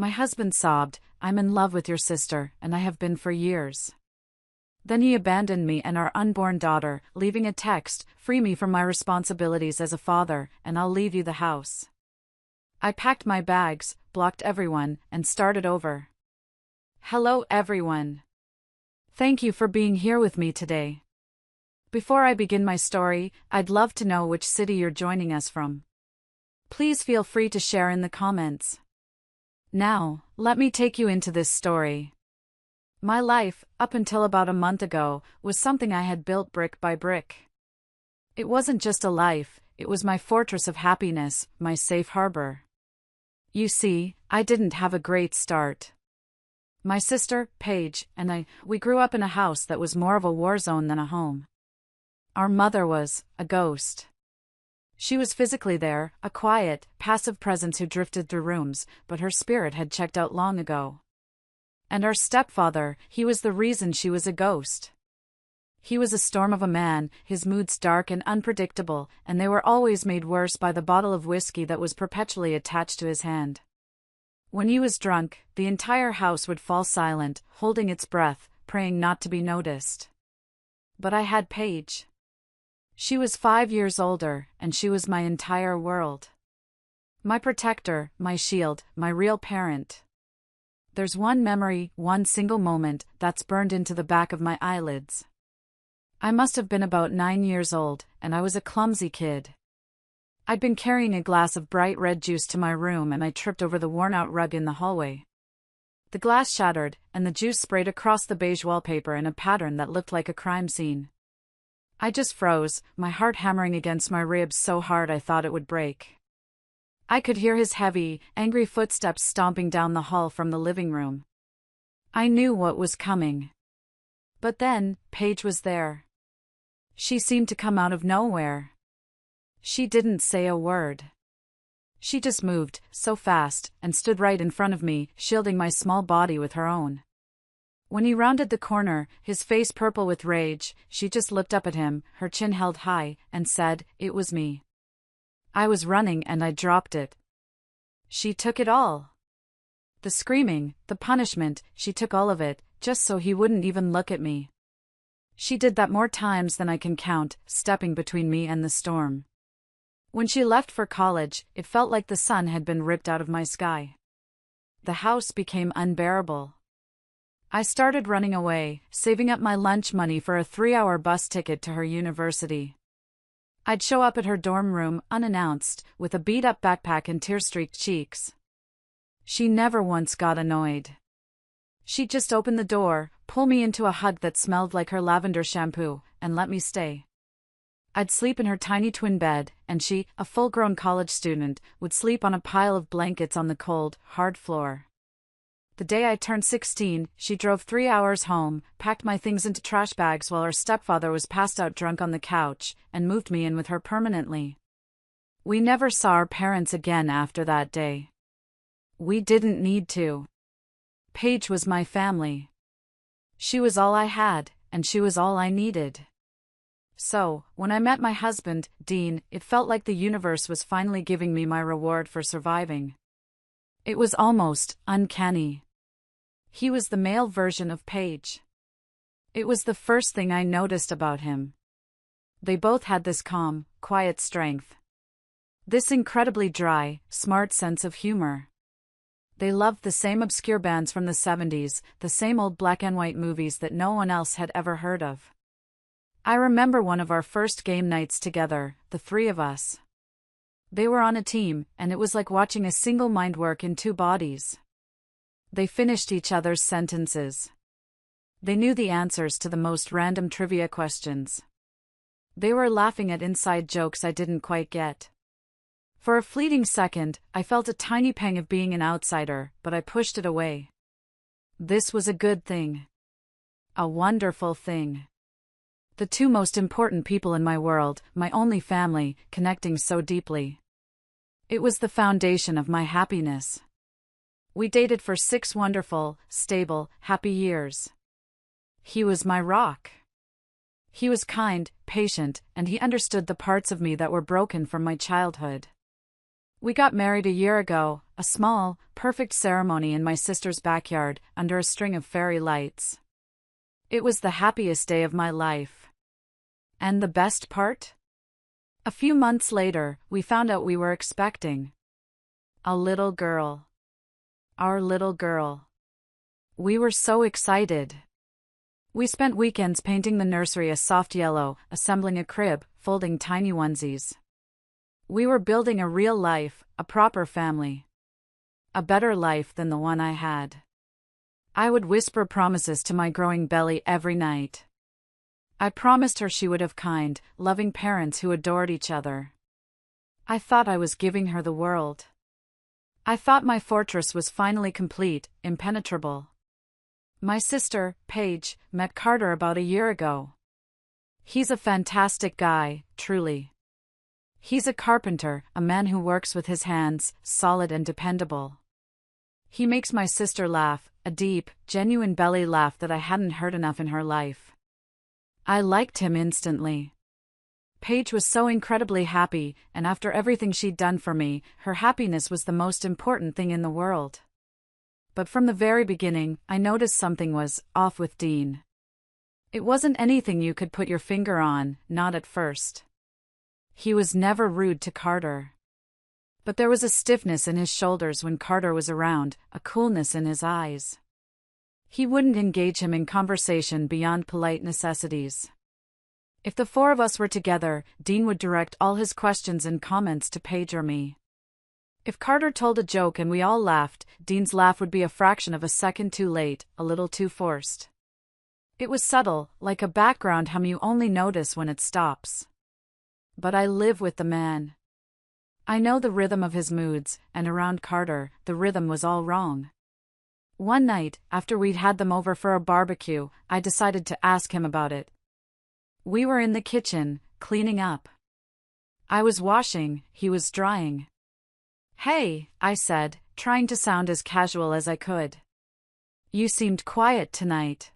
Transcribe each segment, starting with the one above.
My husband sobbed, "I'm in love with your sister, and I have been for years." Then he abandoned me and our unborn daughter, leaving a text, "Free me from my responsibilities as a father, and I'll leave you the house." I packed my bags, blocked everyone, and started over. Hello everyone. Thank you for being here with me today. Before I begin my story, I'd love to know which city you're joining us from. Please feel free to share in the comments. Now, let me take you into this story. My life, up until about a month ago, was something I had built brick by brick. It wasn't just a life, it was my fortress of happiness, my safe harbor. You see, I didn't have a great start. My sister, Paige, and we grew up in a house that was more of a war zone than a home. Our mother was a ghost. She was physically there, a quiet, passive presence who drifted through rooms, but her spirit had checked out long ago. And our stepfather, he was the reason she was a ghost. He was a storm of a man, his moods dark and unpredictable, and they were always made worse by the bottle of whiskey that was perpetually attached to his hand. When he was drunk, the entire house would fall silent, holding its breath, praying not to be noticed. But I had Paige. She was 5 years older, and she was my entire world. My protector, my shield, my real parent. There's one memory, one single moment, that's burned into the back of my eyelids. I must have been about 9 years old, and I was a clumsy kid. I'd been carrying a glass of bright red juice to my room and I tripped over the worn-out rug in the hallway. The glass shattered, and the juice sprayed across the beige wallpaper in a pattern that looked like a crime scene. I just froze, my heart hammering against my ribs so hard I thought it would break. I could hear his heavy, angry footsteps stomping down the hall from the living room. I knew what was coming. But then, Paige was there. She seemed to come out of nowhere. She didn't say a word. She just moved, so fast, and stood right in front of me, shielding my small body with her own. When he rounded the corner, his face purple with rage, she just looked up at him, her chin held high, and said, "It was me." I was running and I dropped it. She took it all. The screaming, the punishment, she took all of it, just so he wouldn't even look at me. She did that more times than I can count, stepping between me and the storm. When she left for college, it felt like the sun had been ripped out of my sky. The house became unbearable. I started running away, saving up my lunch money for a 3-hour bus ticket to her university. I'd show up at her dorm room, unannounced, with a beat-up backpack and tear-streaked cheeks. She never once got annoyed. She'd just open the door, pull me into a hug that smelled like her lavender shampoo, and let me stay. I'd sleep in her tiny twin bed, and she, a full-grown college student, would sleep on a pile of blankets on the cold, hard floor. The day I turned 16, she drove 3 hours home, packed my things into trash bags while her stepfather was passed out drunk on the couch, and moved me in with her permanently. We never saw our parents again after that day. We didn't need to. Paige was my family. She was all I had, and she was all I needed. So, when I met my husband, Dean, it felt like the universe was finally giving me my reward for surviving. It was almost uncanny. He was the male version of Paige. It was the first thing I noticed about him. They both had this calm, quiet strength. This incredibly dry, smart sense of humor. They loved the same obscure bands from the 70s, the same old black and white movies that no one else had ever heard of. I remember one of our first game nights together, the three of us. They were on a team, and it was like watching a single mind work in two bodies. They finished each other's sentences. They knew the answers to the most random trivia questions. They were laughing at inside jokes I didn't quite get. For a fleeting second, I felt a tiny pang of being an outsider, but I pushed it away. This was a good thing. A wonderful thing. The two most important people in my world, my only family, connecting so deeply. It was the foundation of my happiness. We dated for 6 wonderful, stable, happy years. He was my rock. He was kind, patient, and he understood the parts of me that were broken from my childhood. We got married a year ago, a small, perfect ceremony in my sister's backyard, under a string of fairy lights. It was the happiest day of my life. And the best part? A few months later, we found out we were expecting a little girl. Our little girl. We were so excited. We spent weekends painting the nursery a soft yellow, assembling a crib, folding tiny onesies. We were building a real life, a proper family. A better life than the one I had. I would whisper promises to my growing belly every night. I promised her she would have kind, loving parents who adored each other. I thought I was giving her the world. I thought my fortress was finally complete, impenetrable. My sister, Paige, met Carter about a year ago. He's a fantastic guy, truly. He's a carpenter, a man who works with his hands, solid and dependable. He makes my sister laugh, a deep, genuine belly laugh that I hadn't heard enough in her life. I liked him instantly. Paige was so incredibly happy, and after everything she'd done for me, her happiness was the most important thing in the world. But from the very beginning, I noticed something was off with Dean. It wasn't anything you could put your finger on, not at first. He was never rude to Carter. But there was a stiffness in his shoulders when Carter was around, a coolness in his eyes. He wouldn't engage him in conversation beyond polite necessities. If the four of us were together, Dean would direct all his questions and comments to Paige or me. If Carter told a joke and we all laughed, Dean's laugh would be a fraction of a second too late, a little too forced. It was subtle, like a background hum you only notice when it stops. But I live with the man. I know the rhythm of his moods, and around Carter, the rhythm was all wrong. One night, after we'd had them over for a barbecue, I decided to ask him about it. We were in the kitchen, cleaning up. I was washing, he was drying. "Hey," I said, trying to sound as casual as I could. "You seemed quiet tonight.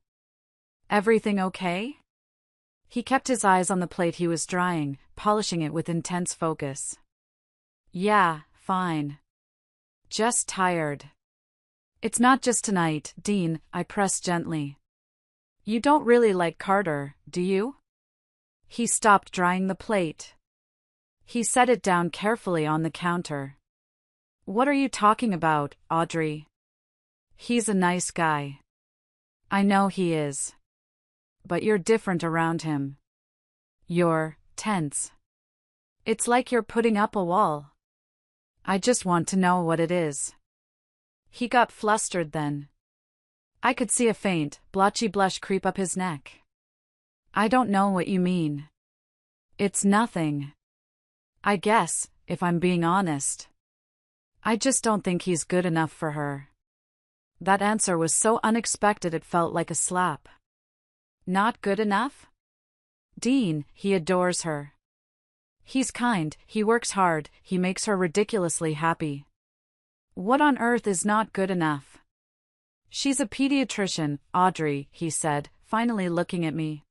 Everything okay?" He kept his eyes on the plate he was drying, polishing it with intense focus. "Yeah, fine. Just tired." "It's not just tonight, Dean," I pressed gently. "You don't really like Carter, do you?" He stopped drying the plate. He set it down carefully on the counter. "What are you talking about, Audrey? He's a nice guy." "I know he is. But you're different around him. You're tense. It's like you're putting up a wall." "I just want to know what it is." He got flustered then. I could see a faint, blotchy blush creep up his neck. "I don't know what you mean." "It's nothing. I guess, if I'm being honest. I just don't think he's good enough for her." That answer was so unexpected it felt like a slap. "Not good enough?" "Dean, he adores her. He's kind, he works hard, he makes her ridiculously happy." "What on earth is not good enough?" "She's a pediatrician, Audrey," he said, finally looking at me.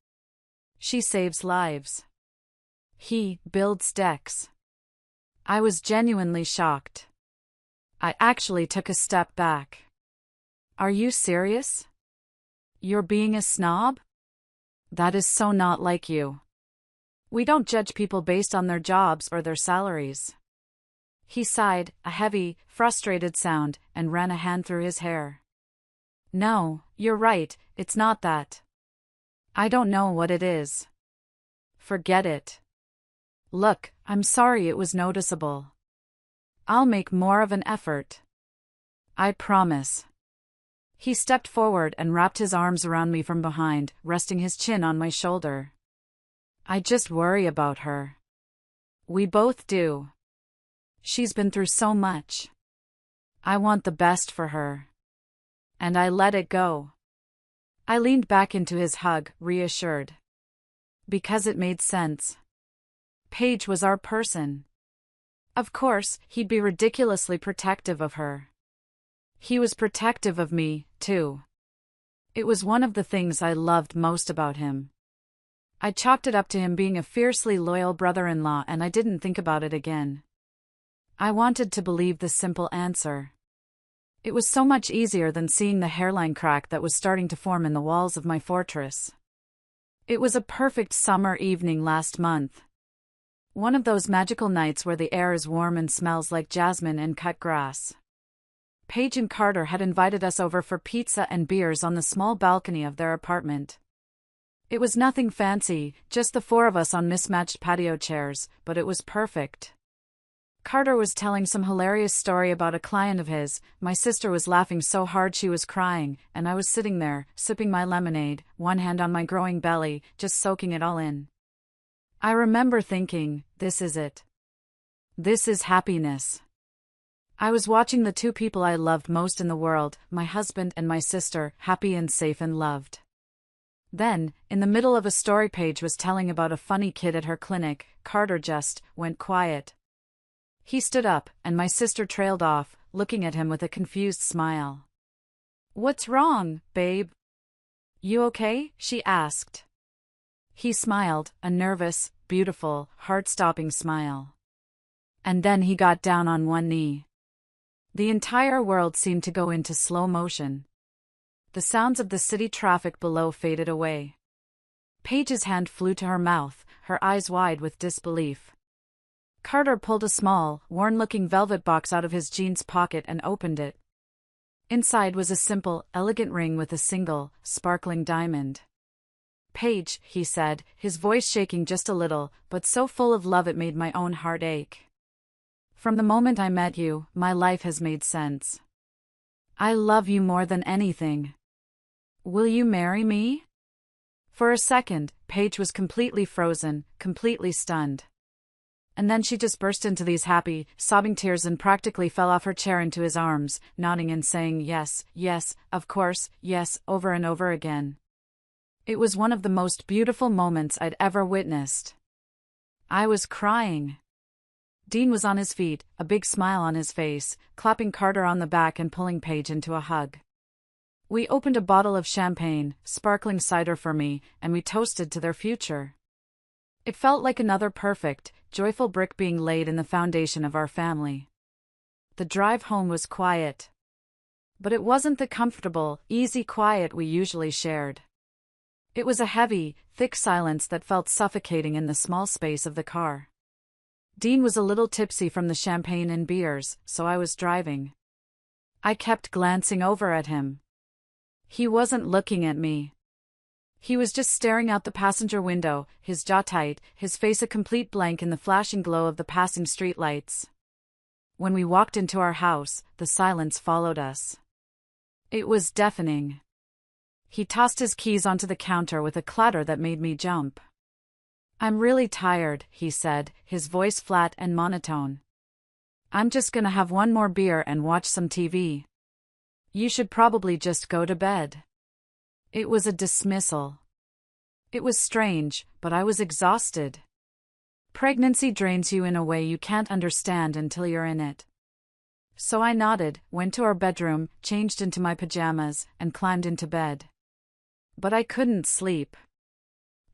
"She saves lives. He builds decks." I was genuinely shocked. I actually took a step back. "Are you serious? You're being a snob? That is so not like you. We don't judge people based on their jobs or their salaries." He sighed, a heavy, frustrated sound, and ran a hand through his hair. "No, you're right, it's not that. I don't know what it is. Forget it. Look, I'm sorry it was noticeable. I'll make more of an effort. I promise." He stepped forward and wrapped his arms around me from behind, resting his chin on my shoulder. "I just worry about her. We both do. She's been through so much. I want the best for her. And I let it go." I leaned back into his hug, reassured. Because it made sense. Paige was our person. Of course, he'd be ridiculously protective of her. He was protective of me, too. It was one of the things I loved most about him. I chalked it up to him being a fiercely loyal brother-in-law, and I didn't think about it again. I wanted to believe the simple answer. It was so much easier than seeing the hairline crack that was starting to form in the walls of my fortress. It was a perfect summer evening last month. One of those magical nights where the air is warm and smells like jasmine and cut grass. Paige and Carter had invited us over for pizza and beers on the small balcony of their apartment. It was nothing fancy, just the four of us on mismatched patio chairs, but it was perfect. Carter was telling some hilarious story about a client of his, my sister was laughing so hard she was crying, and I was sitting there, sipping my lemonade, one hand on my growing belly, just soaking it all in. I remember thinking, this is it. This is happiness. I was watching the two people I loved most in the world, my husband and my sister, happy and safe and loved. Then, in the middle of a story Paige was telling about a funny kid at her clinic, Carter just went quiet. He stood up, and my sister trailed off, looking at him with a confused smile. "What's wrong, babe? You okay?" she asked. He smiled, a nervous, beautiful, heart-stopping smile. And then he got down on one knee. The entire world seemed to go into slow motion. The sounds of the city traffic below faded away. Paige's hand flew to her mouth, her eyes wide with disbelief. Carter pulled a small, worn-looking velvet box out of his jeans pocket and opened it. Inside was a simple, elegant ring with a single, sparkling diamond. "Paige," he said, his voice shaking just a little, but so full of love it made my own heart ache. "From the moment I met you, my life has made sense. I love you more than anything. Will you marry me?" For a second, Paige was completely frozen, completely stunned. And then she just burst into these happy, sobbing tears and practically fell off her chair into his arms, nodding and saying yes, yes, of course, yes, over and over again. It was one of the most beautiful moments I'd ever witnessed. I was crying. Dean was on his feet, a big smile on his face, clapping Carter on the back and pulling Paige into a hug. We opened a bottle of champagne, sparkling cider for me, and we toasted to their future. It felt like another perfect, joyful brick being laid in the foundation of our family. The drive home was quiet. But it wasn't the comfortable, easy quiet we usually shared. It was a heavy, thick silence that felt suffocating in the small space of the car. Dean was a little tipsy from the champagne and beers, so I was driving. I kept glancing over at him. He wasn't looking at me. He was just staring out the passenger window, his jaw tight, his face a complete blank in the flashing glow of the passing streetlights. When we walked into our house, the silence followed us. It was deafening. He tossed his keys onto the counter with a clatter that made me jump. "I'm really tired," he said, his voice flat and monotone. "I'm just gonna have one more beer and watch some TV. You should probably just go to bed." It was a dismissal. It was strange, but I was exhausted. Pregnancy drains you in a way you can't understand until you're in it. So I nodded, went to our bedroom, changed into my pajamas, and climbed into bed. But I couldn't sleep.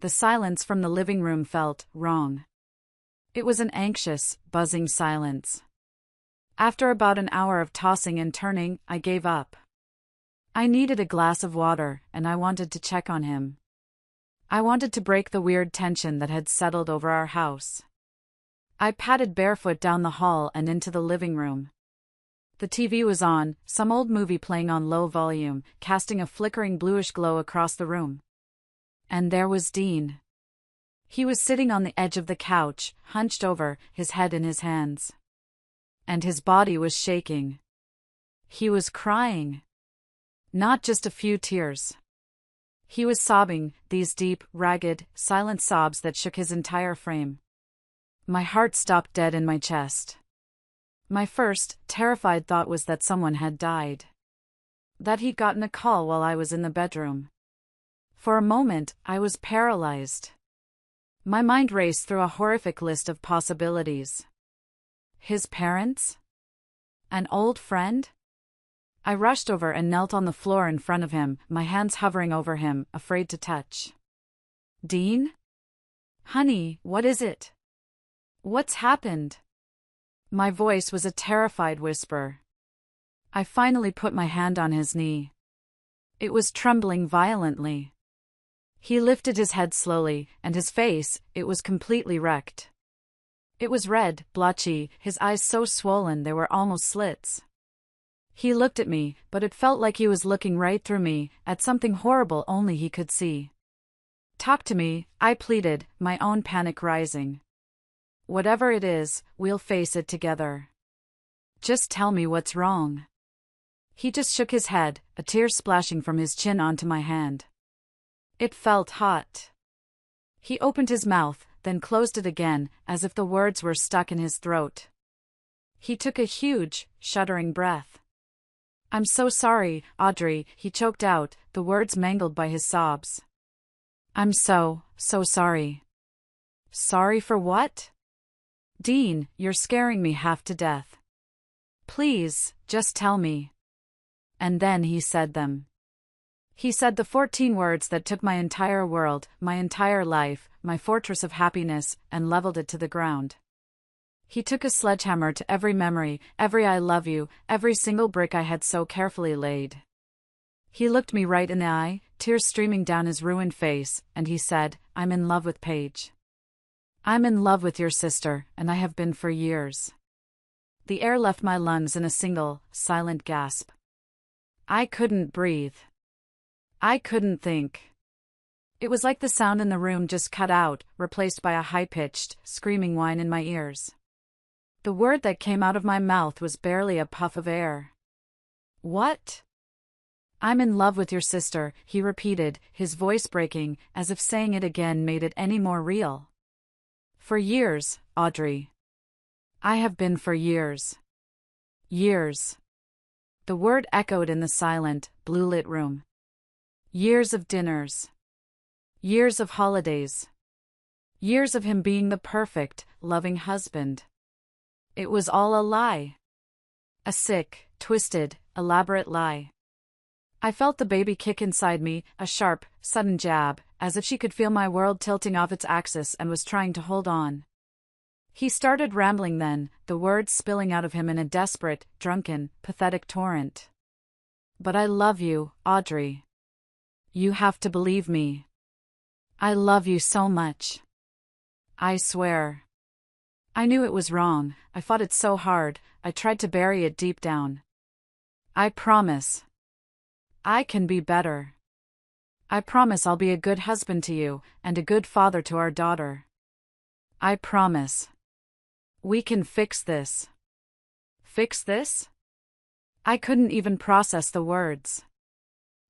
The silence from the living room felt wrong. It was an anxious, buzzing silence. After about an hour of tossing and turning, I gave up. I needed a glass of water, and I wanted to check on him. I wanted to break the weird tension that had settled over our house. I padded barefoot down the hall and into the living room. The TV was on, some old movie playing on low volume, casting a flickering bluish glow across the room. And there was Dean. He was sitting on the edge of the couch, hunched over, his head in his hands. And his body was shaking. He was crying. Not just a few tears. He was sobbing, these deep, ragged, silent sobs that shook his entire frame. My heart stopped dead in my chest. My first, terrified thought was that someone had died. That he'd gotten a call while I was in the bedroom. For a moment, I was paralyzed. My mind raced through a horrific list of possibilities. His parents? An old friend? I rushed over and knelt on the floor in front of him, my hands hovering over him, afraid to touch. "Dean? Honey, what is it? What's happened?" My voice was a terrified whisper. I finally put my hand on his knee. It was trembling violently. He lifted his head slowly, and his face, it was completely wrecked. It was red, blotchy, his eyes so swollen they were almost slits. He looked at me, but it felt like he was looking right through me, at something horrible only he could see. "Talk to me," I pleaded, my own panic rising. "Whatever it is, we'll face it together. Just tell me what's wrong." He just shook his head, a tear splashing from his chin onto my hand. It felt hot. He opened his mouth, then closed it again, as if the words were stuck in his throat. He took a huge, shuddering breath. "I'm so sorry, Audrey," he choked out, the words mangled by his sobs. "I'm so sorry." "Sorry for what?" "Dean, you're scaring me half to death. Please, just tell me." And then he said them. He said the 14 words that took my entire world, my entire life, my fortress of happiness, and leveled it to the ground. He took a sledgehammer to every memory, every "I love you," every single brick I had so carefully laid. He looked me right in the eye, tears streaming down his ruined face, and he said, "I'm in love with Paige. I'm in love with your sister, and I have been for years." The air left my lungs in a single, silent gasp. I couldn't breathe. I couldn't think. It was like the sound in the room just cut out, replaced by a high-pitched, screaming whine in my ears. The word that came out of my mouth was barely a puff of air. "What?" "I'm in love with your sister," he repeated, his voice breaking, as if saying it again made it any more real. "For years, Audrey. I have been for years. Years." The word echoed in the silent, blue-lit room. Years of dinners. Years of holidays. Years of him being the perfect, loving husband. It was all a lie. A sick, twisted, elaborate lie. I felt the baby kick inside me, a sharp, sudden jab, as if she could feel my world tilting off its axis and was trying to hold on. He started rambling then, the words spilling out of him in a desperate, drunken, pathetic torrent. "But I love you, Audrey. You have to believe me. I love you so much. I swear." I knew it was wrong, I fought it so hard, I tried to bury it deep down. "I promise. I can be better. I promise I'll be a good husband to you, and a good father to our daughter. I promise. We can fix this." Fix this? I couldn't even process the words.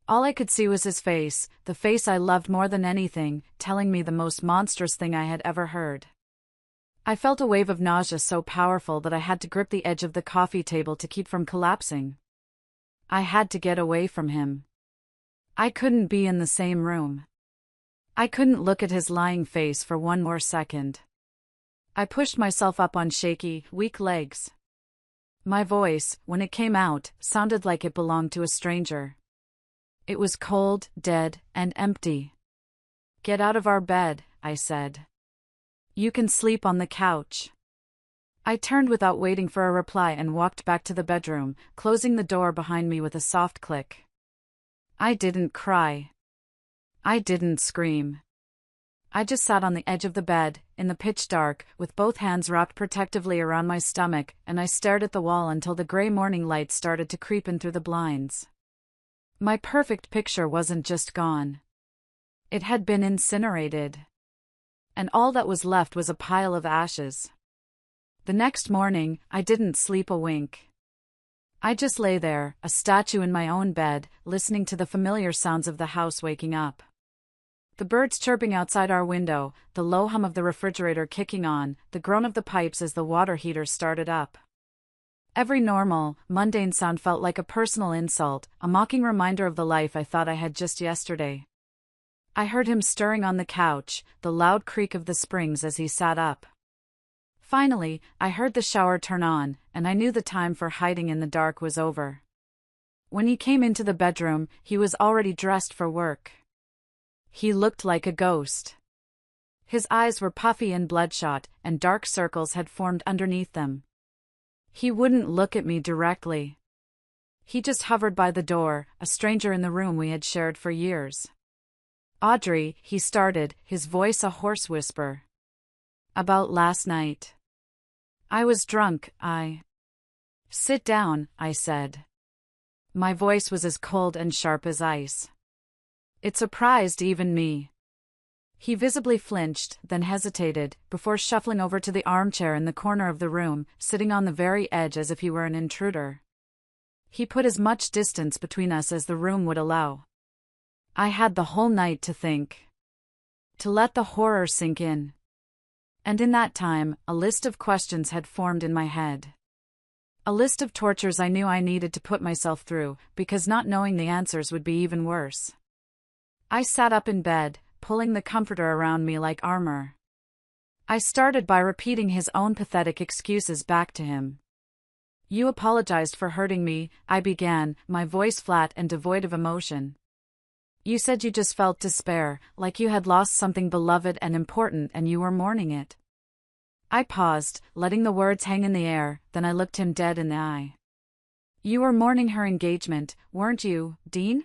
All I could see was his face, the face I loved more than anything, telling me the most monstrous thing I had ever heard. I felt a wave of nausea so powerful that I had to grip the edge of the coffee table to keep from collapsing. I had to get away from him. I couldn't be in the same room. I couldn't look at his lying face for one more second. I pushed myself up on shaky, weak legs. My voice, when it came out, sounded like it belonged to a stranger. It was cold, dead, and empty. "Get out of our bed," I said. "You can sleep on the couch." I turned without waiting for a reply and walked back to the bedroom, closing the door behind me with a soft click. I didn't cry. I didn't scream. I just sat on the edge of the bed, in the pitch dark, with both hands wrapped protectively around my stomach, and I stared at the wall until the gray morning light started to creep in through the blinds. My perfect picture wasn't just gone. It had been incinerated. And all that was left was a pile of ashes. The next morning, I didn't sleep a wink. I just lay there, a statue in my own bed, listening to the familiar sounds of the house waking up. The birds chirping outside our window, the low hum of the refrigerator kicking on, the groan of the pipes as the water heater started up. Every normal, mundane sound felt like a personal insult, a mocking reminder of the life I thought I had just yesterday. I heard him stirring on the couch, the loud creak of the springs as he sat up. Finally, I heard the shower turn on, and I knew the time for hiding in the dark was over. When he came into the bedroom, he was already dressed for work. He looked like a ghost. His eyes were puffy and bloodshot, and dark circles had formed underneath them. He wouldn't look at me directly. He just hovered by the door, a stranger in the room we had shared for years. Audrey, he started, his voice a hoarse whisper. About last night. I was drunk, Sit down, I said. My voice was as cold and sharp as ice. It surprised even me. He visibly flinched, then hesitated, before shuffling over to the armchair in the corner of the room, sitting on the very edge as if he were an intruder. He put as much distance between us as the room would allow. I had the whole night to think. To let the horror sink in. And in that time, a list of questions had formed in my head. A list of tortures I knew I needed to put myself through, because not knowing the answers would be even worse. I sat up in bed, pulling the comforter around me like armor. I started by repeating his own pathetic excuses back to him. You apologized for hurting me, I began, my voice flat and devoid of emotion. You said you just felt despair, like you had lost something beloved and important and you were mourning it. I paused, letting the words hang in the air, then I looked him dead in the eye. You were mourning her engagement, weren't you, Dean?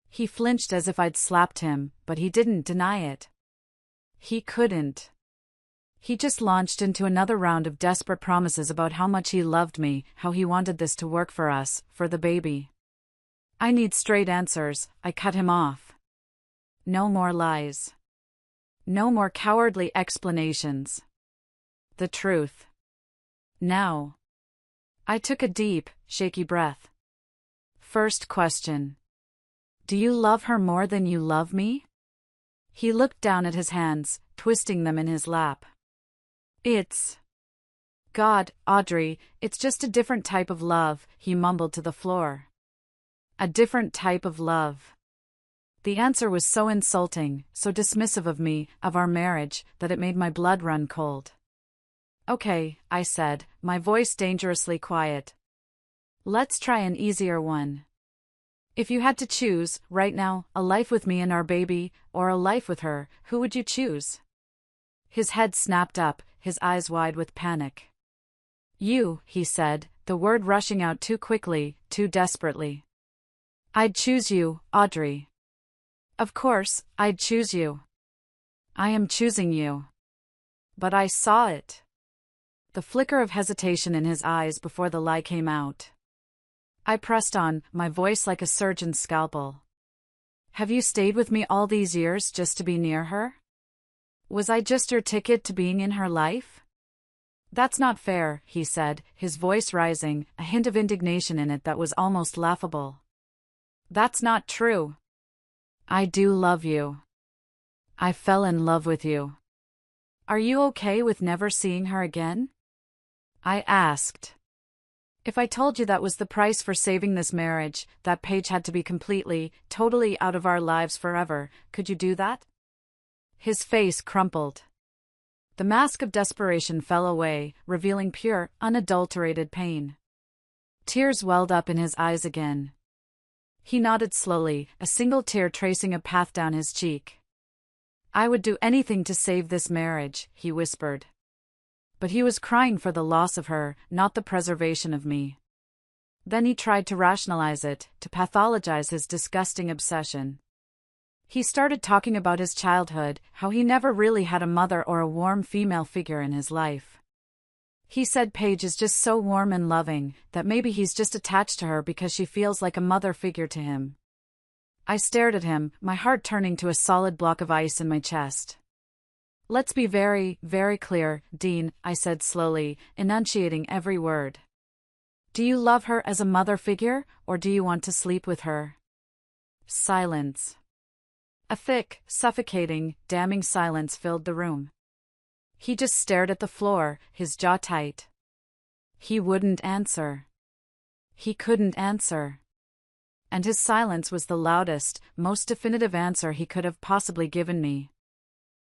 He flinched as if I'd slapped him, but he didn't deny it. He couldn't. He just launched into another round of desperate promises about how much he loved me, how he wanted this to work for us, for the baby. I need straight answers, I cut him off. No more lies. No more cowardly explanations. The truth. Now. I took a deep, shaky breath. First question. Do you love her more than you love me? He looked down at his hands, twisting them in his lap. God, Audrey, it's just a different type of love, he mumbled to the floor. A different type of love. The answer was so insulting, so dismissive of me, of our marriage, that it made my blood run cold. Okay, I said, my voice dangerously quiet. Let's try an easier one. If you had to choose, right now, a life with me and our baby, or a life with her, who would you choose? His head snapped up, his eyes wide with panic. You, he said, the word rushing out too quickly, too desperately. I'd choose you, Audrey. Of course, I'd choose you. I am choosing you. But I saw it. The flicker of hesitation in his eyes before the lie came out. I pressed on, my voice like a surgeon's scalpel. Have you stayed with me all these years just to be near her? Was I just your ticket to being in her life? That's not fair, he said, his voice rising, a hint of indignation in it that was almost laughable. That's not true. I do love you. I fell in love with you. Are you okay with never seeing her again? I asked. If I told you that was the price for saving this marriage, that Paige had to be completely, totally out of our lives forever, could you do that? His face crumpled. The mask of desperation fell away, revealing pure, unadulterated pain. Tears welled up in his eyes again. He nodded slowly, a single tear tracing a path down his cheek. I would do anything to save this marriage, he whispered. But he was crying for the loss of her, not the preservation of me. Then he tried to rationalize it, to pathologize his disgusting obsession. He started talking about his childhood, how he never really had a mother or a warm female figure in his life. He said Paige is just so warm and loving, that maybe he's just attached to her because she feels like a mother figure to him. I stared at him, my heart turning to a solid block of ice in my chest. Let's be very, very clear, Dean, I said slowly, enunciating every word. Do you love her as a mother figure, or do you want to sleep with her? Silence. A thick, suffocating, damning silence filled the room. He just stared at the floor, his jaw tight. He wouldn't answer. He couldn't answer. And his silence was the loudest, most definitive answer he could have possibly given me.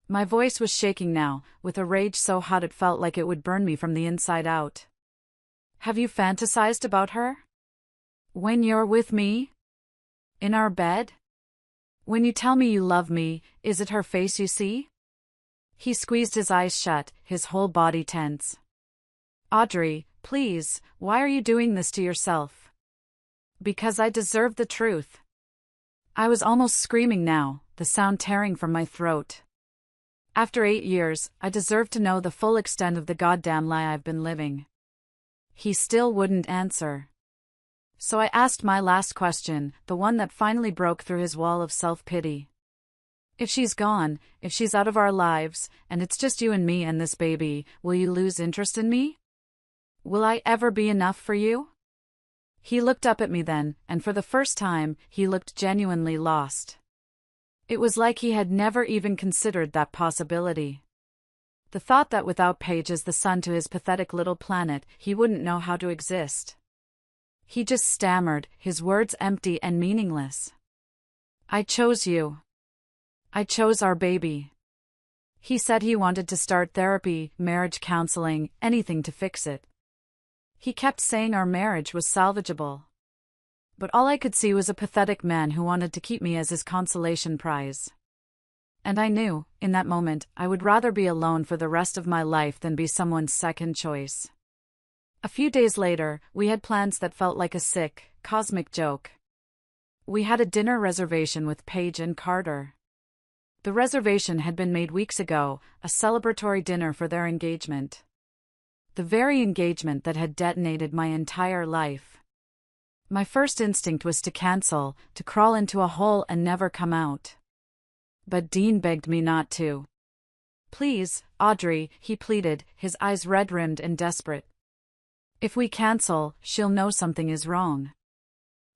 My voice was shaking now, with a rage so hot it felt like it would burn me from the inside out. Have you fantasized about her? When you're with me? In our bed? When you tell me you love me, is it her face you see? He squeezed his eyes shut, his whole body tense. Audrey, Please, why are you doing this to yourself? Because I deserve the truth. I was almost screaming now, the sound tearing from my throat. After 8 years, I deserve to know the full extent of the goddamn lie I've been living. He still wouldn't answer. So I asked my last question, the one that finally broke through his wall of self-pity. If she's gone, if she's out of our lives, and it's just you and me and this baby, will you lose interest in me? Will I ever be enough for you? He looked up at me then, and for the first time, he looked genuinely lost. It was like he had never even considered that possibility. The thought that without Paige as the sun to his pathetic little planet, he wouldn't know how to exist. He just stammered, his words empty and meaningless. I chose you. I chose our baby. He said he wanted to start therapy, marriage counseling, anything to fix it. He kept saying our marriage was salvageable. But all I could see was a pathetic man who wanted to keep me as his consolation prize. And I knew, in that moment, I would rather be alone for the rest of my life than be someone's second choice. A few days later, we had plans that felt like a sick, cosmic joke. We had a dinner reservation with Paige and Carter. The reservation had been made weeks ago, a celebratory dinner for their engagement. The very engagement that had detonated my entire life. My first instinct was to cancel, to crawl into a hole and never come out. But Dean begged me not to. Please, Audrey, he pleaded, his eyes red-rimmed and desperate. If we cancel, she'll know something is wrong.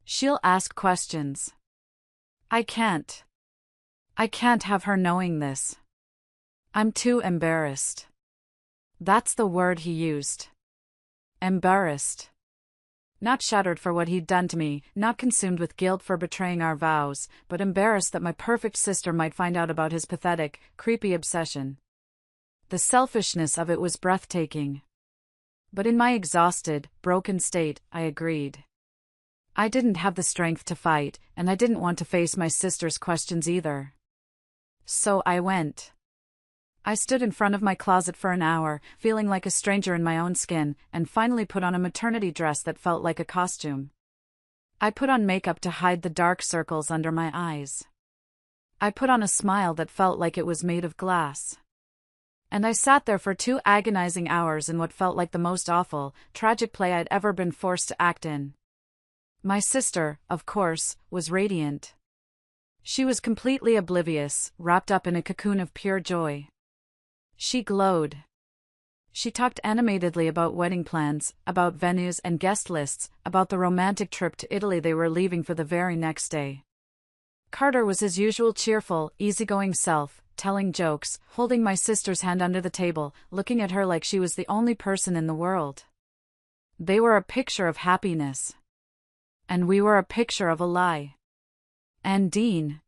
She'll ask questions. I can't have her knowing this. I'm too embarrassed. That's the word he used. Embarrassed. Not shattered for what he'd done to me, not consumed with guilt for betraying our vows, but embarrassed that my perfect sister might find out about his pathetic, creepy obsession. The selfishness of it was breathtaking. But in my exhausted, broken state, I agreed. I didn't have the strength to fight, and I didn't want to face my sister's questions either. So I went. I stood in front of my closet for an hour, feeling like a stranger in my own skin, and finally put on a maternity dress that felt like a costume. I put on makeup to hide the dark circles under my eyes. I put on a smile that felt like it was made of glass. And I sat there for 2 agonizing hours in what felt like the most awful, tragic play I'd ever been forced to act in. My sister, of course, was radiant. She was completely oblivious, wrapped up in a cocoon of pure joy. She glowed. She talked animatedly about wedding plans, about venues and guest lists, about the romantic trip to Italy they were leaving for the very next day. Carter was his usual cheerful, easygoing self, telling jokes, holding my sister's hand under the table, looking at her like she was the only person in the world. They were a picture of happiness. And we were a picture of a lie. And Dean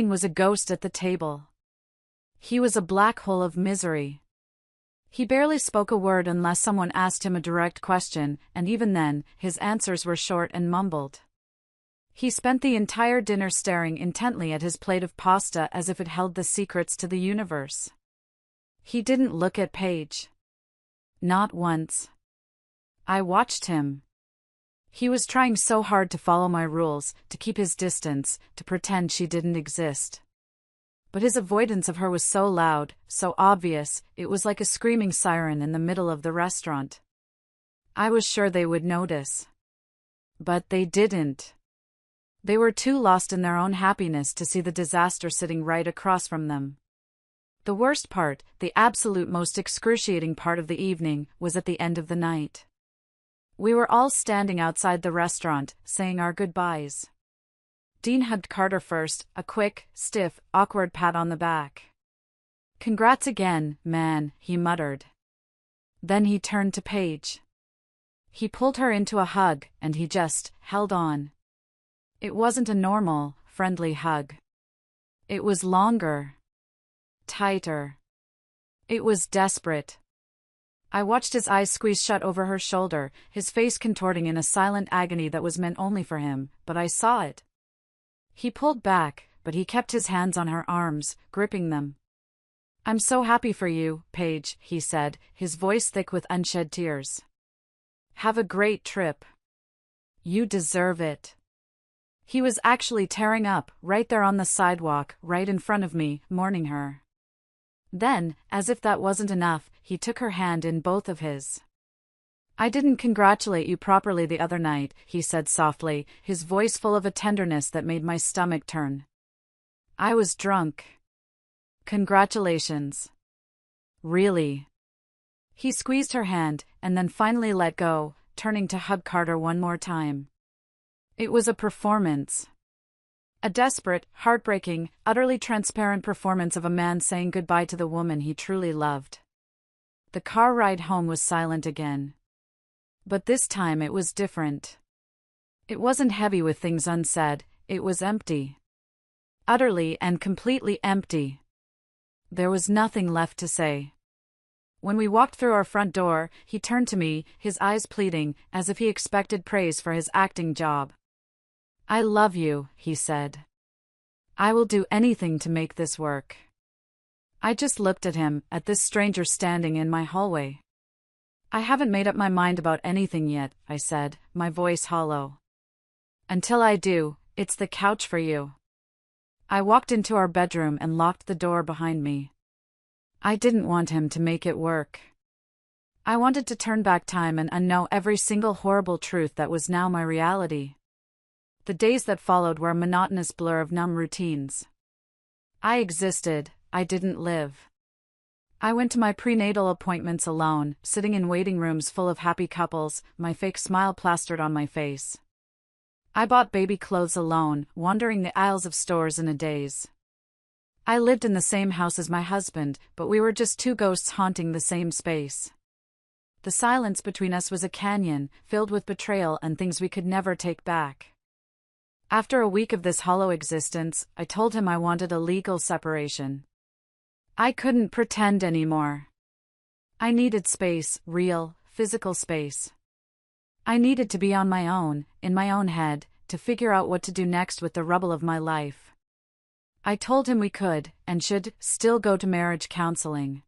was a ghost at the table. He was a black hole of misery. He barely spoke a word unless someone asked him a direct question, and even then, his answers were short and mumbled. He spent the entire dinner staring intently at his plate of pasta as if it held the secrets to the universe. He didn't look at Paige. Not once. I watched him. He was trying so hard to follow my rules, to keep his distance, to pretend she didn't exist. But his avoidance of her was so loud, so obvious, it was like a screaming siren in the middle of the restaurant. I was sure they would notice. But they didn't. They were too lost in their own happiness to see the disaster sitting right across from them. The worst part, the absolute most excruciating part of the evening, was at the end of the night. We were all standing outside the restaurant, saying our goodbyes. Dean hugged Carter first, a quick, stiff, awkward pat on the back. "Congrats again, man," he muttered. Then he turned to Paige. He pulled her into a hug, and he just held on. It wasn't a normal, friendly hug. It was longer. Tighter. It was desperate. I watched his eyes squeeze shut over her shoulder, his face contorting in a silent agony that was meant only for him, but I saw it. He pulled back, but he kept his hands on her arms, gripping them. "I'm so happy for you, Paige," he said, his voice thick with unshed tears. Have a great trip. You deserve it. He was actually tearing up, right there on the sidewalk, right in front of me, mourning her. Then, as if that wasn't enough, he took her hand in both of his. I didn't congratulate you properly the other night, he said softly, his voice full of a tenderness that made my stomach turn. I was drunk. Congratulations. Really? He squeezed her hand, and then finally let go, turning to hug Carter one more time. It was a performance. A desperate, heartbreaking, utterly transparent performance of a man saying goodbye to the woman he truly loved. The car ride home was silent again. But this time it was different. It wasn't heavy with things unsaid, it was empty. Utterly and completely empty. There was nothing left to say. When we walked through our front door, he turned to me, his eyes pleading, as if he expected praise for his acting job. I love you, he said. I will do anything to make this work. I just looked at him, at this stranger standing in my hallway. I haven't made up my mind about anything yet, I said, my voice hollow. Until I do, it's the couch for you. I walked into our bedroom and locked the door behind me. I didn't want him to make it work. I wanted to turn back time and unknow every single horrible truth that was now my reality. The days that followed were a monotonous blur of numb routines. I existed, I didn't live. I went to my prenatal appointments alone, sitting in waiting rooms full of happy couples, my fake smile plastered on my face. I bought baby clothes alone, wandering the aisles of stores in a daze. I lived in the same house as my husband, but we were just two ghosts haunting the same space. The silence between us was a canyon, filled with betrayal and things we could never take back. After a week of this hollow existence, I told him I wanted a legal separation. I couldn't pretend anymore. I needed space, real, physical space. I needed to be on my own, in my own head, to figure out what to do next with the rubble of my life. I told him we could, and should, still go to marriage counseling.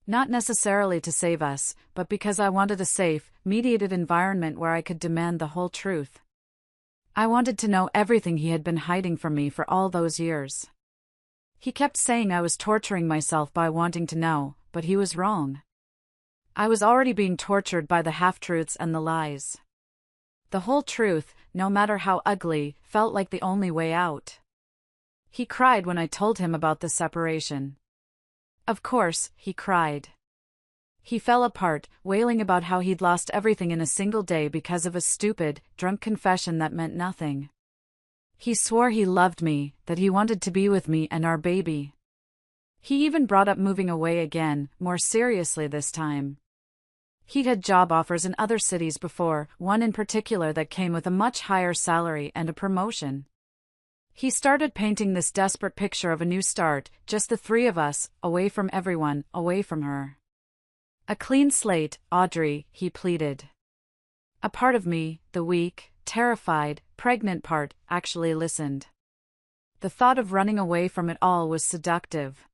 Not necessarily to save us, but because I wanted a safe, mediated environment where I could demand the whole truth. I wanted to know everything he had been hiding from me for all those years. He kept saying I was torturing myself by wanting to know, but he was wrong. I was already being tortured by the half-truths and the lies. The whole truth, no matter how ugly, felt like the only way out. He cried when I told him about the separation. Of course, he cried. He fell apart, wailing about how he'd lost everything in a single day because of a stupid, drunk confession that meant nothing. He swore he loved me, that he wanted to be with me and our baby. He even brought up moving away again, more seriously this time. He'd had job offers in other cities before, one in particular that came with a much higher salary and a promotion. He started painting this desperate picture of a new start, just the three of us, away from everyone, away from her. A clean slate, Audrey, he pleaded. A part of me, the weak, terrified, pregnant part, actually listened. The thought of running away from it all was seductive.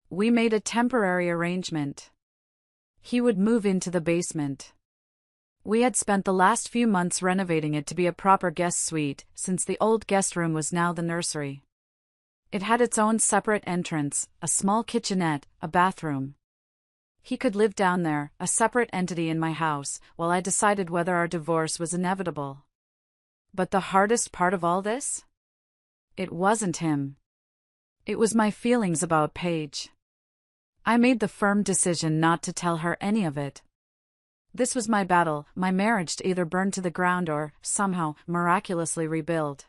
We made a temporary arrangement. He would move into the basement. We had spent the last few months renovating it to be a proper guest suite, since the old guest room was now the nursery. It had its own separate entrance, a small kitchenette, a bathroom. He could live down there, a separate entity in my house, while I decided whether our divorce was inevitable. But the hardest part of all this? It wasn't him. It was my feelings about Paige. I made the firm decision not to tell her any of it. This was my battle, my marriage to either burn to the ground or, somehow, miraculously rebuild.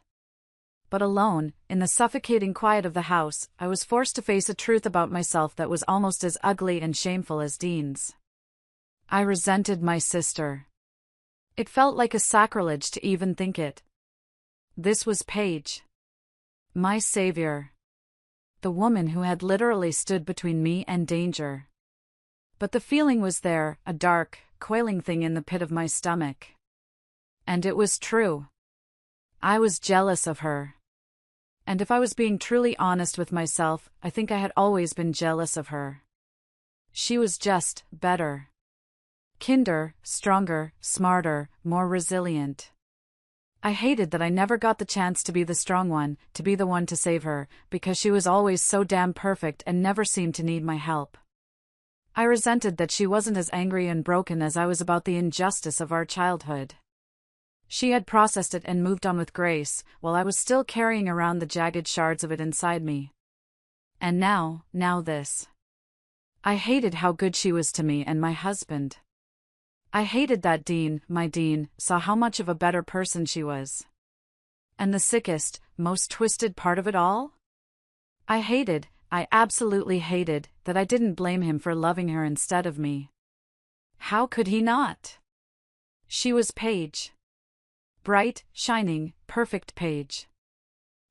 But alone, in the suffocating quiet of the house, I was forced to face a truth about myself that was almost as ugly and shameful as Dean's. I resented my sister. It felt like a sacrilege to even think it. This was Paige. My savior. The woman who had literally stood between me and danger. But the feeling was there, a dark, coiling thing in the pit of my stomach. And it was true. I was jealous of her. And if I was being truly honest with myself, I think I had always been jealous of her. She was just better. Kinder, stronger, smarter, more resilient. I hated that I never got the chance to be the strong one, to be the one to save her, because she was always so damn perfect and never seemed to need my help. I resented that she wasn't as angry and broken as I was about the injustice of our childhood. She had processed it and moved on with grace, while I was still carrying around the jagged shards of it inside me. And now this. I hated how good she was to me and my husband. I hated that Dean, my Dean, saw how much of a better person she was. And the sickest, most twisted part of it all? I absolutely hated, that I didn't blame him for loving her instead of me. How could he not? She was Paige. Bright, shining, perfect Paige.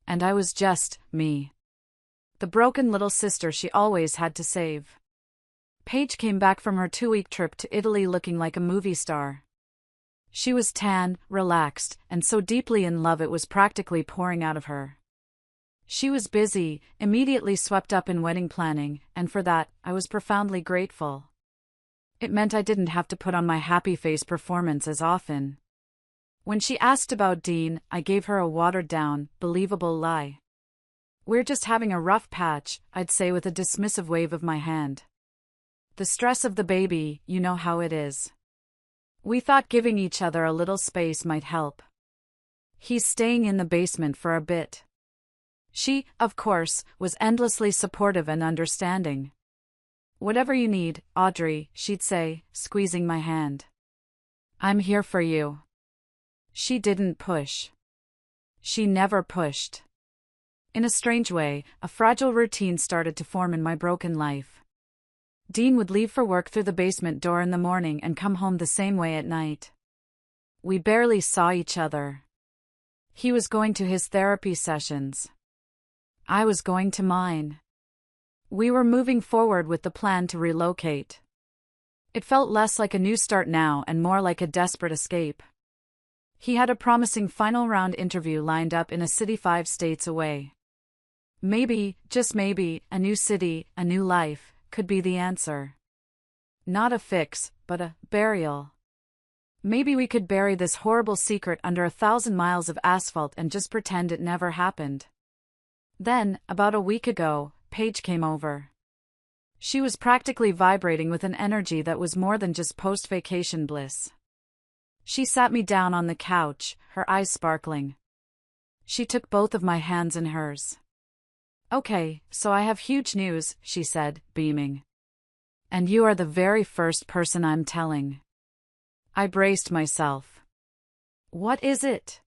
And I was just me. The broken little sister she always had to save. Paige came back from her 2-week trip to Italy looking like a movie star. She was tan, relaxed, and so deeply in love it was practically pouring out of her. She was busy, immediately swept up in wedding planning, and for that, I was profoundly grateful. It meant I didn't have to put on my happy face performance as often. When she asked about Dean, I gave her a watered-down, believable lie. "We're just having a rough patch," I'd say with a dismissive wave of my hand. "The stress of the baby, you know how it is." We thought giving each other a little space might help. "He's staying in the basement for a bit." She, of course, was endlessly supportive and understanding. "Whatever you need, Audrey," she'd say, squeezing my hand. "I'm here for you." She didn't push. She never pushed. In a strange way, a fragile routine started to form in my broken life. Dean would leave for work through the basement door in the morning and come home the same way at night. We barely saw each other. He was going to his therapy sessions. I was going to mine. We were moving forward with the plan to relocate. It felt less like a new start now and more like a desperate escape. He had a promising final round interview lined up in a city 5 states away. Maybe, just maybe, a new city, a new life, could be the answer. Not a fix, but a burial. Maybe we could bury this horrible secret under 1,000 miles of asphalt and just pretend it never happened. Then, about a week ago, Paige came over. She was practically vibrating with an energy that was more than just post-vacation bliss. She sat me down on the couch, her eyes sparkling. She took both of my hands in hers. "Okay, so I have huge news," she said, beaming. "And you are the very first person I'm telling." I braced myself. "What is it?"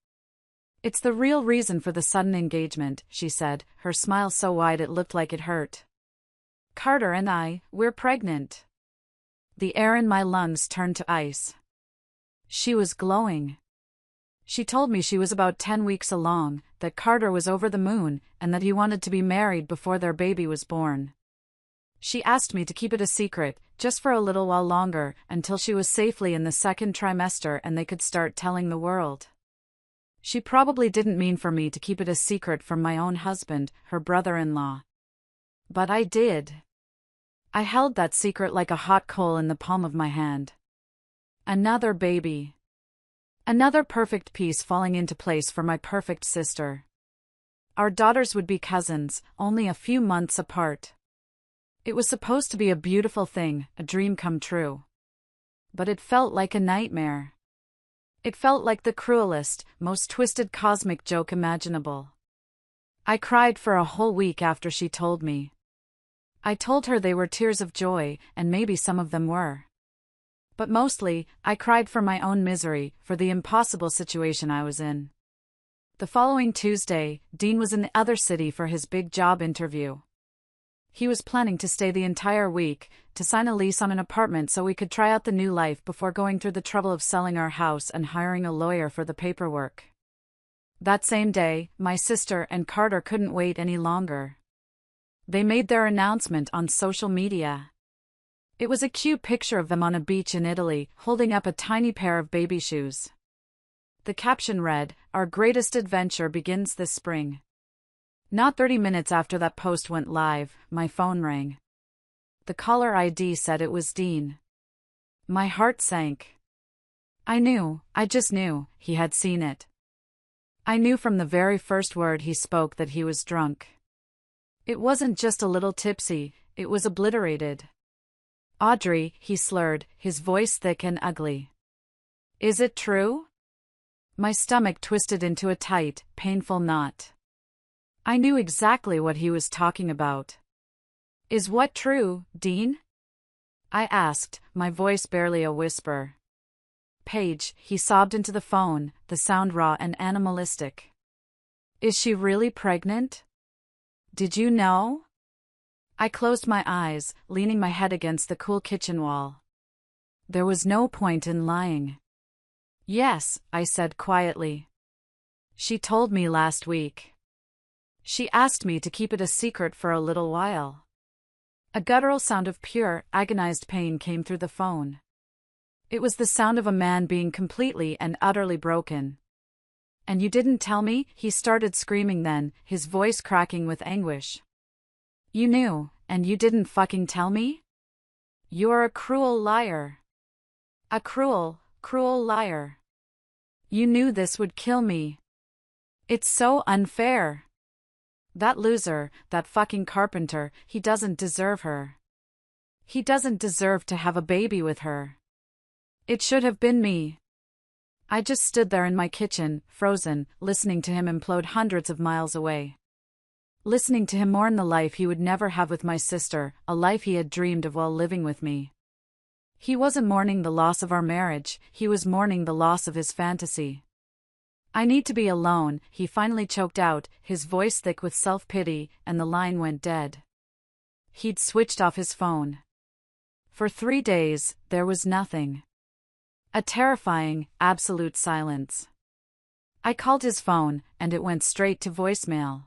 "It's the real reason for the sudden engagement," she said, her smile so wide it looked like it hurt. "Carter and I, we're pregnant." The air in my lungs turned to ice. She was glowing. She told me she was about 10 weeks along, that Carter was over the moon, and that he wanted to be married before their baby was born. She asked me to keep it a secret, just for a little while longer, until she was safely in the 2nd trimester and they could start telling the world. She probably didn't mean for me to keep it a secret from my own husband, her brother-in-law. But I did. I held that secret like a hot coal in the palm of my hand. Another baby. Another perfect piece falling into place for my perfect sister. Our daughters would be cousins, only a few months apart. It was supposed to be a beautiful thing, a dream come true. But it felt like a nightmare. It felt like the cruelest, most twisted cosmic joke imaginable. I cried for a whole week after she told me. I told her they were tears of joy, and maybe some of them were. But mostly, I cried for my own misery, for the impossible situation I was in. The following Tuesday, Dean was in the other city for his big job interview. He was planning to stay the entire week, to sign a lease on an apartment so we could try out the new life before going through the trouble of selling our house and hiring a lawyer for the paperwork. That same day, my sister and Carter couldn't wait any longer. They made their announcement on social media. It was a cute picture of them on a beach in Italy, holding up a tiny pair of baby shoes. The caption read, "Our greatest adventure begins this spring." Not 30 minutes after that post went live, my phone rang. The caller ID said it was Dean. My heart sank. I just knew, he had seen it. I knew from the very first word he spoke that he was drunk. It wasn't just a little tipsy, it was obliterated. Audrey, he slurred, his voice thick and ugly. Is it true? My stomach twisted into a tight, painful knot. I knew exactly what he was talking about. Is what true, Dean? I asked, my voice barely a whisper. Paige, he sobbed into the phone, the sound raw and animalistic. Is she really pregnant? Did you know? I closed my eyes, leaning my head against the cool kitchen wall. There was no point in lying. Yes, I said quietly. She told me last week. She asked me to keep it a secret for a little while. A guttural sound of pure, agonized pain came through the phone. It was the sound of a man being completely and utterly broken. And you didn't tell me? He started screaming then, his voice cracking with anguish. You knew, and you didn't fucking tell me? You're a cruel liar. A cruel, cruel liar. You knew this would kill me. It's so unfair. That loser, that fucking carpenter, he doesn't deserve her. He doesn't deserve to have a baby with her. It should have been me. I just stood there in my kitchen, frozen, listening to him implode hundreds of miles away. Listening to him mourn the life he would never have with my sister, a life he had dreamed of while living with me. He wasn't mourning the loss of our marriage, he was mourning the loss of his fantasy. I need to be alone, he finally choked out, his voice thick with self-pity, and the line went dead. He'd switched off his phone. For 3 days, there was nothing. A terrifying, absolute silence. I called his phone, and it went straight to voicemail.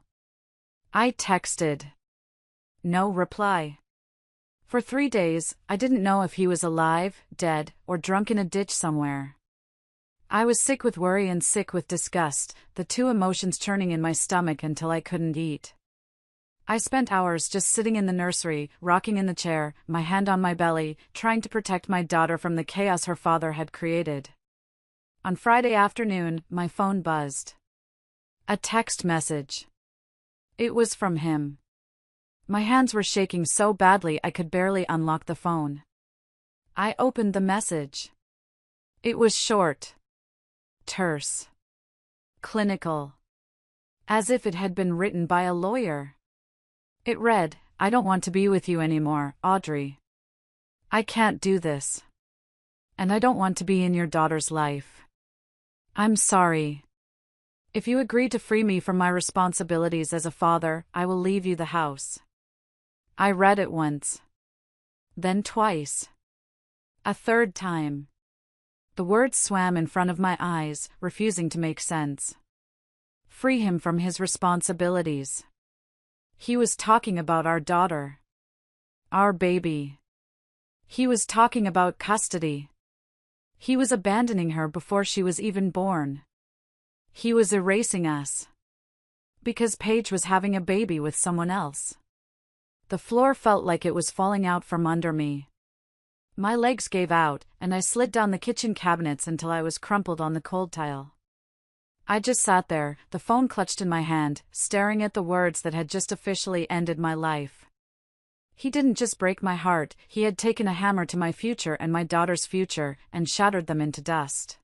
I texted. No reply. For 3 days, I didn't know if he was alive, dead, or drunk in a ditch somewhere. I was sick with worry and sick with disgust, the two emotions churning in my stomach until I couldn't eat. I spent hours just sitting in the nursery, rocking in the chair, my hand on my belly, trying to protect my daughter from the chaos her father had created. On Friday afternoon, my phone buzzed. A text message. It was from him. My hands were shaking so badly I could barely unlock the phone. I opened the message. It was short. Terse. Clinical. As if it had been written by a lawyer. It read, I don't want to be with you anymore, Audrey. I can't do this. And I don't want to be in your daughter's life. I'm sorry. If you agree to free me from my responsibilities as a father, I will leave you the house. I read it once. Then twice. A third time. The words swam in front of my eyes, refusing to make sense. Free him from his responsibilities. He was talking about our daughter. Our baby. He was talking about custody. He was abandoning her before she was even born. He was erasing us. Because Paige was having a baby with someone else. The floor felt like it was falling out from under me. My legs gave out, and I slid down the kitchen cabinets until I was crumpled on the cold tile. I just sat there, the phone clutched in my hand, staring at the words that had just officially ended my life. He didn't just break my heart, he had taken a hammer to my future and my daughter's future, and shattered them into dust.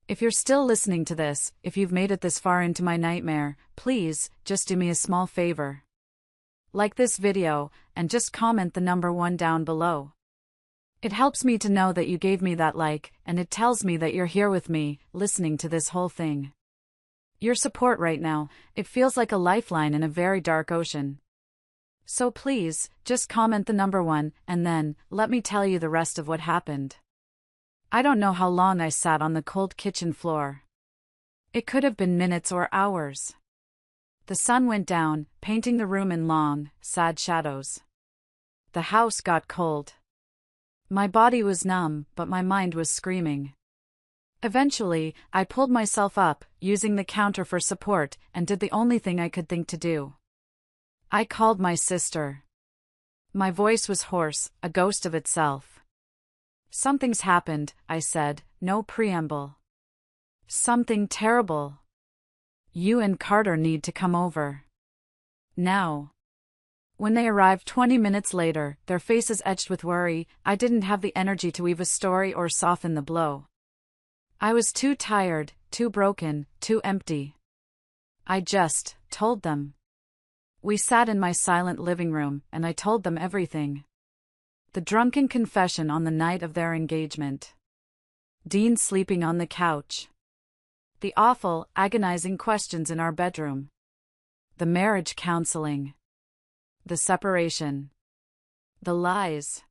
If you're still listening to this, if you've made it this far into my nightmare, please, just do me a small favor. Like this video, and just comment the number 1 down below. It helps me to know that you gave me that like, and it tells me that you're here with me, listening to this whole thing. Your support right now, it feels like a lifeline in a very dark ocean. So please, just comment the number 1, and then, let me tell you the rest of what happened. I don't know how long I sat on the cold kitchen floor. It could have been minutes or hours. The sun went down, painting the room in long, sad shadows. The house got cold. My body was numb, but my mind was screaming. Eventually, I pulled myself up, using the counter for support, and did the only thing I could think to do. I called my sister. My voice was hoarse, a ghost of itself. Something's happened, I said, no preamble. Something terrible. You and Carter need to come over. Now. When they arrived 20 minutes later, their faces etched with worry, I didn't have the energy to weave a story or soften the blow. I was too tired, too broken, too empty. I just told them. We sat in my silent living room, and I told them everything. The drunken confession on the night of their engagement. Dean sleeping on the couch. The awful, agonizing questions in our bedroom. The marriage counseling. The separation. The lies.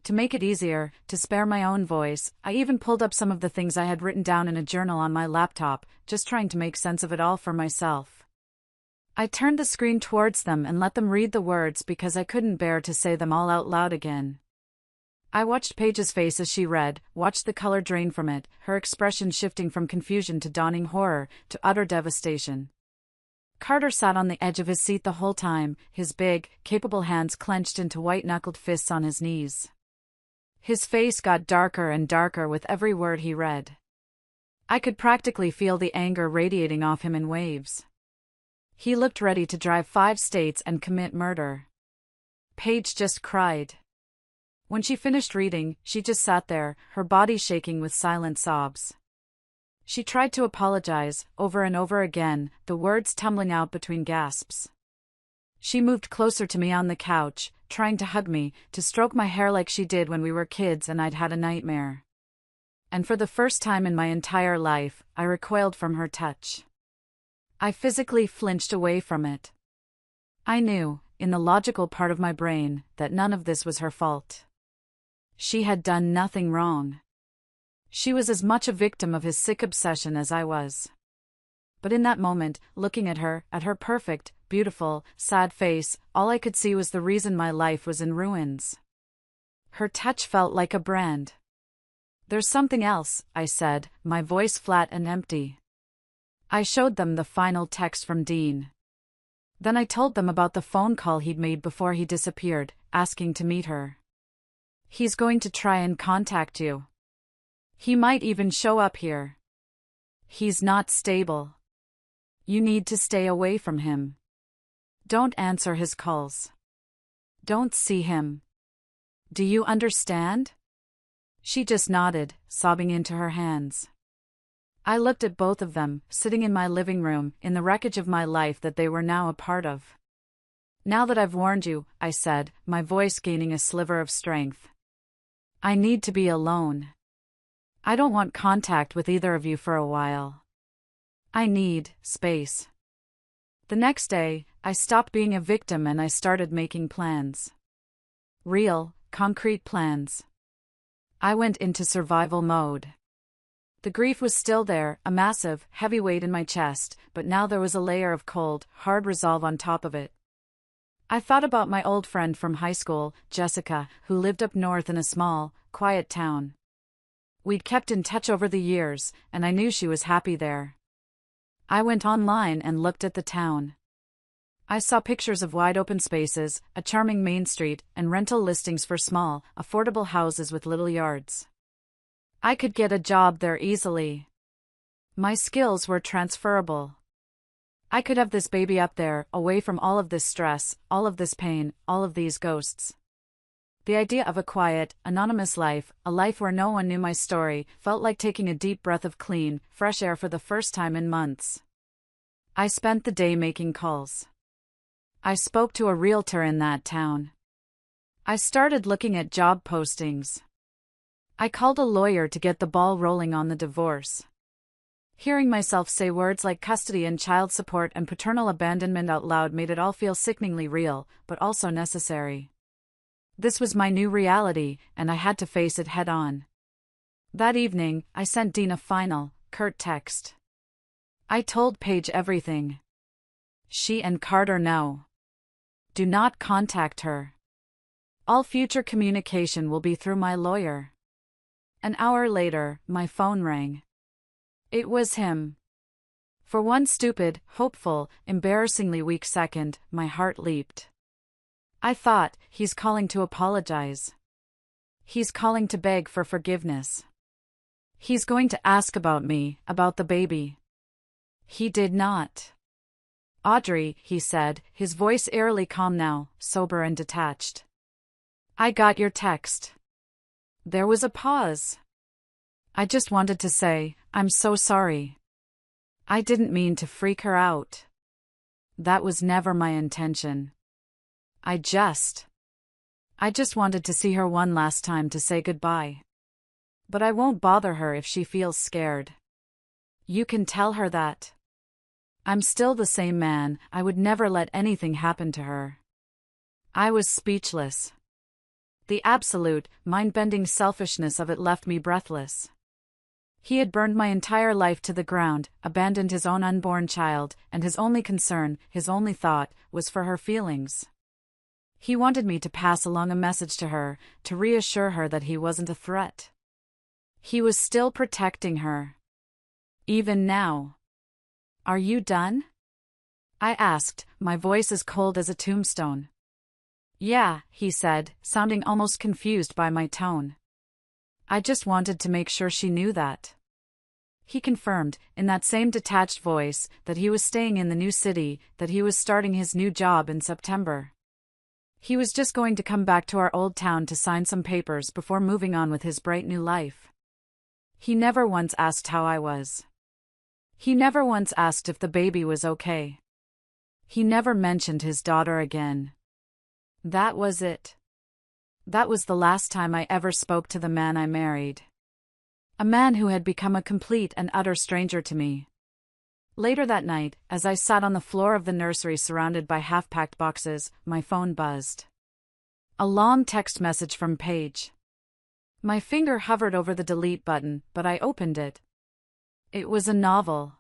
To make it easier, to spare my own voice, I even pulled up some of the things I had written down in a journal on my laptop, just trying to make sense of it all for myself. I turned the screen towards them and let them read the words because I couldn't bear to say them all out loud again. I watched Paige's face as she read, watched the color drain from it, her expression shifting from confusion to dawning horror, to utter devastation. Carter sat on the edge of his seat the whole time, his big, capable hands clenched into white-knuckled fists on his knees. His face got darker and darker with every word he read. I could practically feel the anger radiating off him in waves. He looked ready to drive 5 states and commit murder. Paige just cried. When she finished reading, she just sat there, her body shaking with silent sobs. She tried to apologize, over and over again, the words tumbling out between gasps. She moved closer to me on the couch, trying to hug me, to stroke my hair like she did when we were kids and I'd had a nightmare. And for the first time in my entire life, I recoiled from her touch. I physically flinched away from it. I knew, in the logical part of my brain, that none of this was her fault. She had done nothing wrong. She was as much a victim of his sick obsession as I was. But in that moment, looking at her perfect, beautiful, sad face, all I could see was the reason my life was in ruins. Her touch felt like a brand. "There's something else," I said, my voice flat and empty. I showed them the final text from Dean. Then I told them about the phone call he'd made before he disappeared, asking to meet her. "He's going to try and contact you. He might even show up here. He's not stable. You need to stay away from him. Don't answer his calls. Don't see him. Do you understand?" She just nodded, sobbing into her hands. I looked at both of them, sitting in my living room, in the wreckage of my life that they were now a part of. "Now that I've warned you," I said, my voice gaining a sliver of strength. "I need to be alone. I don't want contact with either of you for a while. I need space." The next day, I stopped being a victim and I started making plans. Real, concrete plans. I went into survival mode. The grief was still there, a massive, heavy weight in my chest, but now there was a layer of cold, hard resolve on top of it. I thought about my old friend from high school, Jessica, who lived up north in a small, quiet town. We'd kept in touch over the years, and I knew she was happy there. I went online and looked at the town. I saw pictures of wide-open spaces, a charming main street, and rental listings for small, affordable houses with little yards. I could get a job there easily. My skills were transferable. I could have this baby up there, away from all of this stress, all of this pain, all of these ghosts. The idea of a quiet, anonymous life, a life where no one knew my story, felt like taking a deep breath of clean, fresh air for the first time in months. I spent the day making calls. I spoke to a realtor in that town. I started looking at job postings. I called a lawyer to get the ball rolling on the divorce. Hearing myself say words like custody and child support and paternal abandonment out loud made it all feel sickeningly real, but also necessary. This was my new reality, and I had to face it head-on. That evening, I sent Dean a final, curt text. I told Paige everything. She and Carter know. Do not contact her. All future communication will be through my lawyer. An hour later, my phone rang. It was him. For one stupid, hopeful, embarrassingly weak second, my heart leaped. I thought, he's calling to apologize. He's calling to beg for forgiveness. He's going to ask about me, about the baby. He did not. Audrey, he said, his voice eerily calm now, sober and detached. I got your text. There was a pause. I just wanted to say, I'm so sorry. I didn't mean to freak her out. That was never my intention. I just wanted to see her one last time to say goodbye. But I won't bother her if she feels scared. You can tell her that. I'm still the same man, I would never let anything happen to her. I was speechless. The absolute, mind-bending selfishness of it left me breathless. He had burned my entire life to the ground, abandoned his own unborn child, and his only concern, his only thought, was for her feelings. He wanted me to pass along a message to her, to reassure her that he wasn't a threat. He was still protecting her. Even now. Are you done? I asked, my voice as cold as a tombstone. Yeah, he said, sounding almost confused by my tone. I just wanted to make sure she knew that. He confirmed, in that same detached voice, that he was staying in the new city, that he was starting his new job in September. He was just going to come back to our old town to sign some papers before moving on with his bright new life. He never once asked how I was. He never once asked if the baby was okay. He never mentioned his daughter again. That was it. That was the last time I ever spoke to the man I married. A man who had become a complete and utter stranger to me. Later that night, as I sat on the floor of the nursery surrounded by half-packed boxes, my phone buzzed. A long text message from Paige. My finger hovered over the delete button, but I opened it. It was a novel.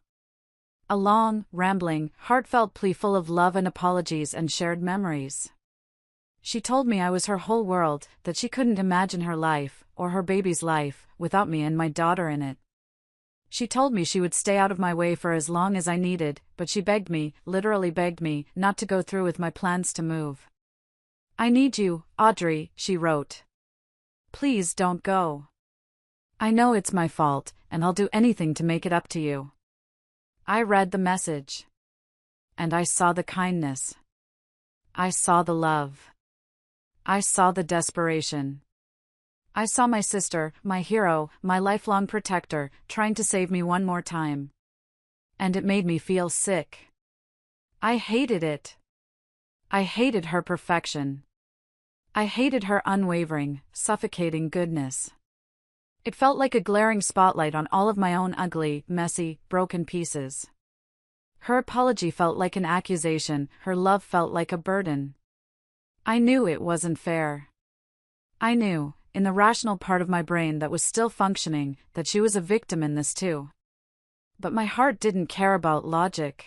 A long, rambling, heartfelt plea full of love and apologies and shared memories. She told me I was her whole world, that she couldn't imagine her life, or her baby's life, without me and my daughter in it. She told me she would stay out of my way for as long as I needed, but she begged me, literally begged me, not to go through with my plans to move. I need you, Audrey, she wrote. Please don't go. I know it's my fault, and I'll do anything to make it up to you. I read the message. And I saw the kindness. I saw the love. I saw the desperation. I saw my sister, my hero, my lifelong protector, trying to save me one more time. And it made me feel sick. I hated it. I hated her perfection. I hated her unwavering, suffocating goodness. It felt like a glaring spotlight on all of my own ugly, messy, broken pieces. Her apology felt like an accusation, her love felt like a burden. I knew it wasn't fair. I knew, in the rational part of my brain that was still functioning, that she was a victim in this too. But my heart didn't care about logic.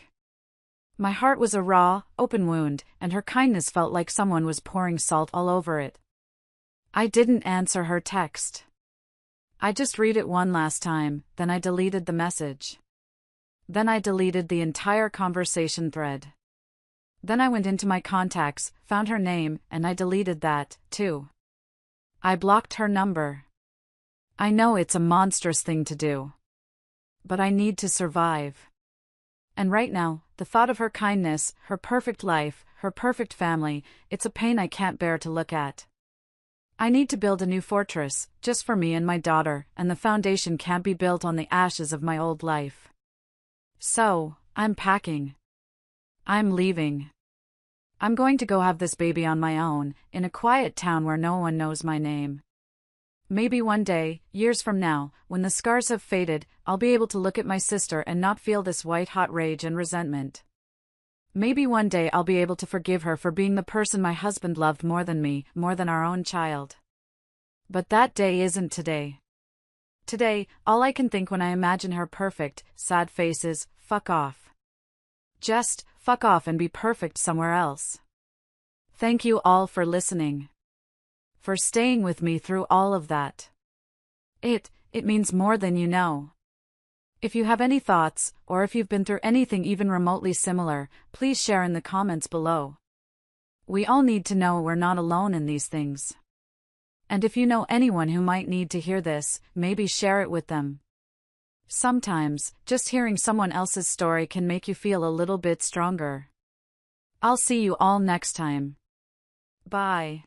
My heart was a raw, open wound, and her kindness felt like someone was pouring salt all over it. I didn't answer her text. I just read it one last time, then I deleted the message. Then I deleted the entire conversation thread. Then I went into my contacts, found her name, and I deleted that, too. I blocked her number. I know it's a monstrous thing to do. But I need to survive. And right now, the thought of her kindness, her perfect life, her perfect family, it's a pain I can't bear to look at. I need to build a new fortress, just for me and my daughter, and the foundation can't be built on the ashes of my old life. So, I'm packing. I'm leaving. I'm going to go have this baby on my own, in a quiet town where no one knows my name. Maybe one day, years from now, when the scars have faded, I'll be able to look at my sister and not feel this white-hot rage and resentment. Maybe one day I'll be able to forgive her for being the person my husband loved more than me, more than our own child. But that day isn't today. Today, all I can think when I imagine her perfect, sad face is, fuck off. Just, fuck off and be perfect somewhere else. Thank you all for listening. For staying with me through all of that. It means more than you know. If you have any thoughts, or if you've been through anything even remotely similar, please share in the comments below. We all need to know we're not alone in these things. And if you know anyone who might need to hear this, maybe share it with them. Sometimes, just hearing someone else's story can make you feel a little bit stronger. I'll see you all next time. Bye.